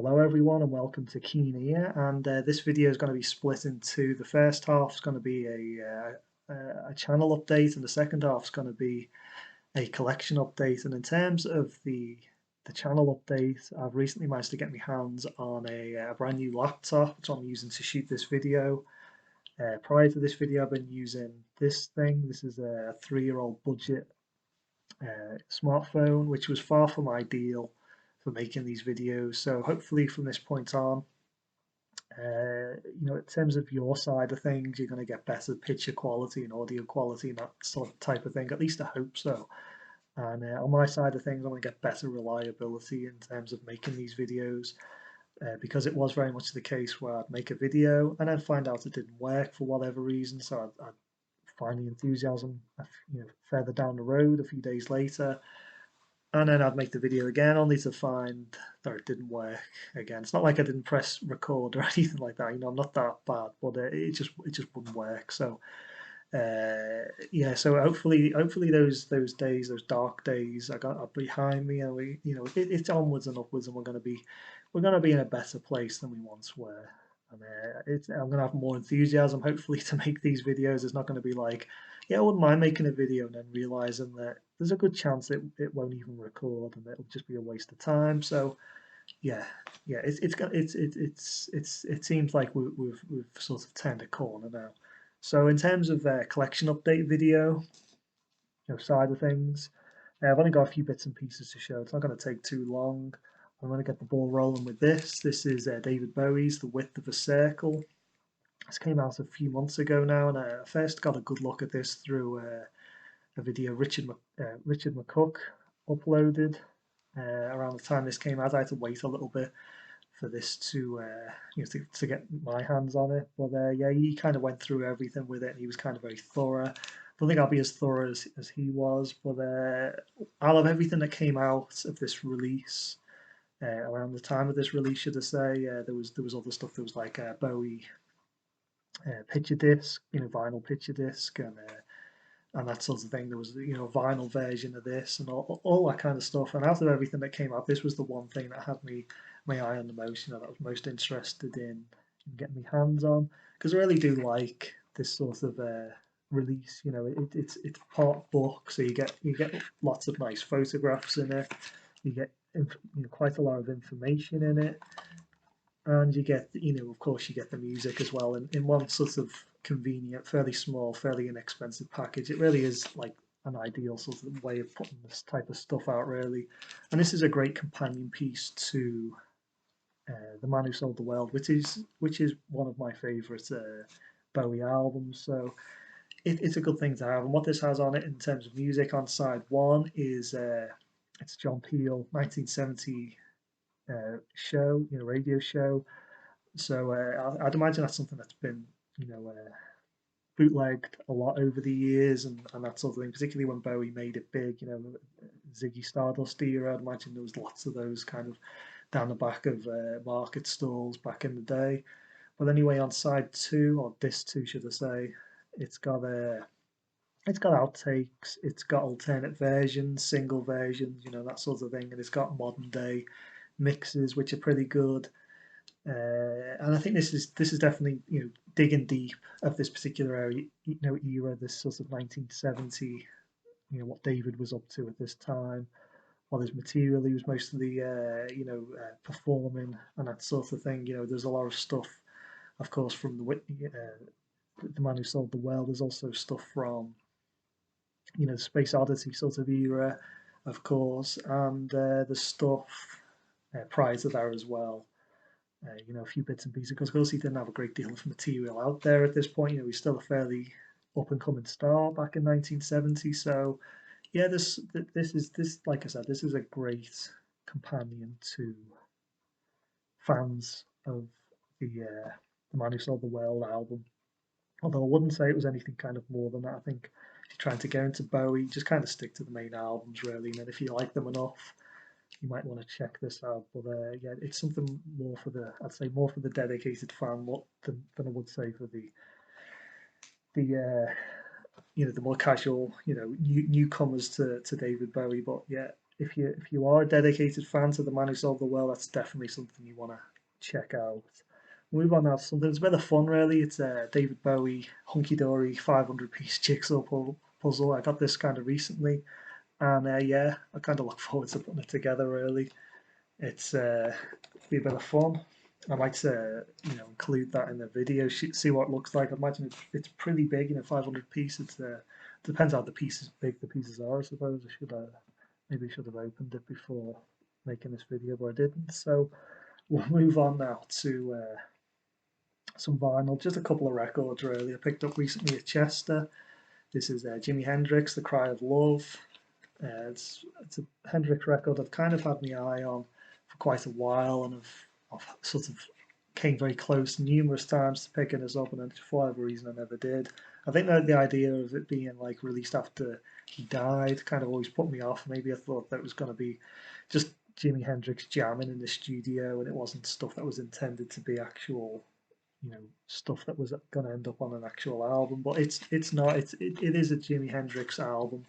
Hello everyone and welcome to Keen Ear, and this video is going to be split into the first half is going to be a channel update, and the second half is going to be a collection update. And in terms of the channel update, I've recently managed to get my hands on a brand new laptop which I'm using to shoot this video. Prior to this video I've been using this thing. This is a 3-year-old budget smartphone, which was far from ideal for making these videos. So hopefully from this point on, in terms of your side of things, you're going to get better picture quality and audio quality and that sort of type of thing. At least I hope so. And on my side of things, I'm going to get better reliability in terms of making these videos. Because it was very much the case where I'd make a video and then find out it didn't work for whatever reason. So I'd find the enthusiasm, further down the road, a few days later, and then I'd make the video again, only to find that it didn't work again. It's not like I didn't press record or anything like that. I'm not that bad, but it just wouldn't work. So yeah, so hopefully those days, those dark days, are behind me, and it's onwards and upwards, and we're gonna be in a better place than we once were. And I'm gonna have more enthusiasm, hopefully, to make these videos. It's not gonna be like, yeah, I wouldn't mind making a video and then realizing that there's a good chance it won't even record and it'll just be a waste of time. So yeah, yeah, it seems like we've sort of turned a corner now. So in terms of collection update video, side of things, I've only got a few bits and pieces to show. It's not going to take too long. I'm going to get the ball rolling with this. This is David Bowie's The Width of a Circle. This came out a few months ago now, and I first got a good look at this through a video Richard McCook uploaded around the time this came out. I had to wait a little bit for this to get my hands on it. But yeah, he kind of went through everything with it, and he was kind of very thorough. I don't think I'll be as thorough as he was, but I love everything that came out of this release. Around the time of this release, should I say, there was other stuff. There was like Bowie picture disc, vinyl picture disc, and that sort of thing. There was a vinyl version of this and all that kind of stuff. And out of everything that came out, this was the one thing that had my eye on the most, that I was most interested in getting my hands on, because I really do like this sort of release. It's part book, so you get lots of nice photographs in it. You get quite a lot of information in it, and you get, of course, you get the music as well in one sort of convenient, fairly small, fairly inexpensive package. It really is like an ideal sort of way of putting this type of stuff out, really. And this is a great companion piece to The Man Who Sold the World, which is one of my favourite Bowie albums. So it's a good thing to have. And what this has on it in terms of music on side one is it's John Peel 1970 show, radio show. So I'd imagine that's something that's been, bootlegged a lot over the years, and that sort of thing, particularly when Bowie made it big, Ziggy Stardust era. I'd imagine there was lots of those kind of down the back of market stalls back in the day. But anyway, on side two, or disc two, should I say, it's got outtakes, it's got alternate versions, single versions, that sort of thing, and it's got modern day mixes which are pretty good. And I think this is definitely digging deep of this particular area, era, this sort of 1970, what David was up to at this time, what his material he was mostly performing and that sort of thing. There's a lot of stuff, of course, from the Man Who Sold the World. There's also stuff from the Space Oddity sort of era, of course, and the stuff prior to that as well. A few bits and pieces, because of course he didn't have a great deal of material out there at this point. He's still a fairly up and coming star back in 1970. So yeah, this like I said, this is a great companion to fans of the Man Who Sold the World album. Although I wouldn't say it was anything kind of more than that. I think if you're trying to get into Bowie, just kind of stick to the main albums, really, and then if you like them enough, you might want to check this out. But yeah, it's something more for I'd say more for the dedicated fan than I would say for the the more casual, newcomers to David Bowie. But yeah, if you are a dedicated fan to the man who sold the world, that's definitely something you want to check out. Move on now to something that's a bit of fun, really. It's David Bowie Hunky Dory 500-piece jigsaw puzzle. I got this kind of recently, and yeah, I kind of look forward to putting it together. Really, it's be a bit of fun. I might include that in the video, see what it looks like. I imagine it's pretty big, 500 pieces. Depends how big the pieces are. I suppose I should maybe should have opened it before making this video, but I didn't. So we'll move on now to some vinyl. Just a couple of records really. I picked up recently at Chester. This is Jimi Hendrix, The Cry of Love. It's a Hendrix record I've kind of had my eye on for quite a while, and I've sort of came very close numerous times to picking this up, and then for whatever reason I never did. I think that the idea of it being like released after he died kind of always put me off. Maybe I thought that it was going to be just Jimi Hendrix jamming in the studio, and it wasn't stuff that was intended to be actual, stuff that was going to end up on an actual album. But it's not. It is a Jimi Hendrix album,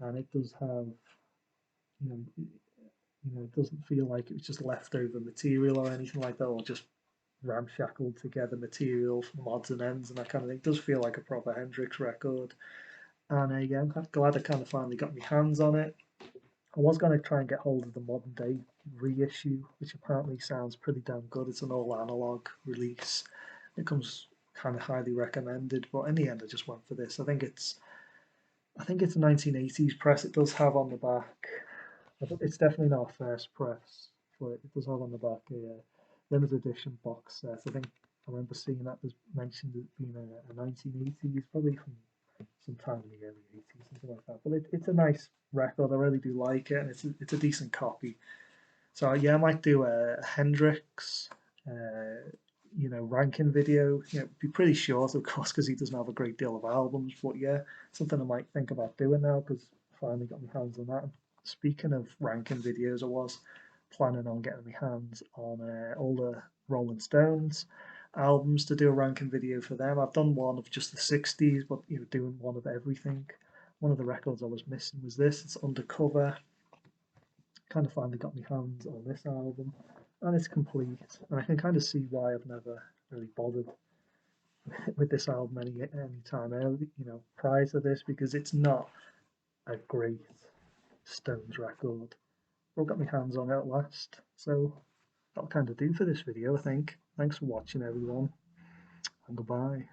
and it does have, it doesn't feel like it was just leftover material or anything like that, or just ramshackled together material from odds and ends and that kind of thing. It does feel like a proper Hendrix record. And yeah, I'm glad I kind of finally got my hands on it. I was going to try and get hold of the modern day reissue, which apparently sounds pretty damn good. It's an all analog release. It comes kind of highly recommended, but in the end, I just went for this. I think it's a 1980s press. It does have on the back. It's definitely not a first press, but it does have on the back a limited edition box set. I think I remember seeing that was mentioned as being a 1980s, probably from sometime in the early 80s, something like that. But it's a nice record. I really do like it, and it's a decent copy. So yeah, I might do a Hendrix, ranking video. It'd be pretty short, of course, because he doesn't have a great deal of albums. But yeah, something I might think about doing now because I finally got my hands on that. And speaking of ranking videos, I was planning on getting my hands on all the Rolling Stones albums to do a ranking video for them. I've done one of just the 60s, but doing one of everything. One of the records I was missing was this. It's Undercover. Kind of finally got my hands on this album, and it's complete. And I can kind of see why I've never really bothered with this album any time early, prior to this, because it's not a great Stones record. But I've got my hands on it at last, so that'll kind of do for this video, I think. Thanks for watching, everyone, and goodbye.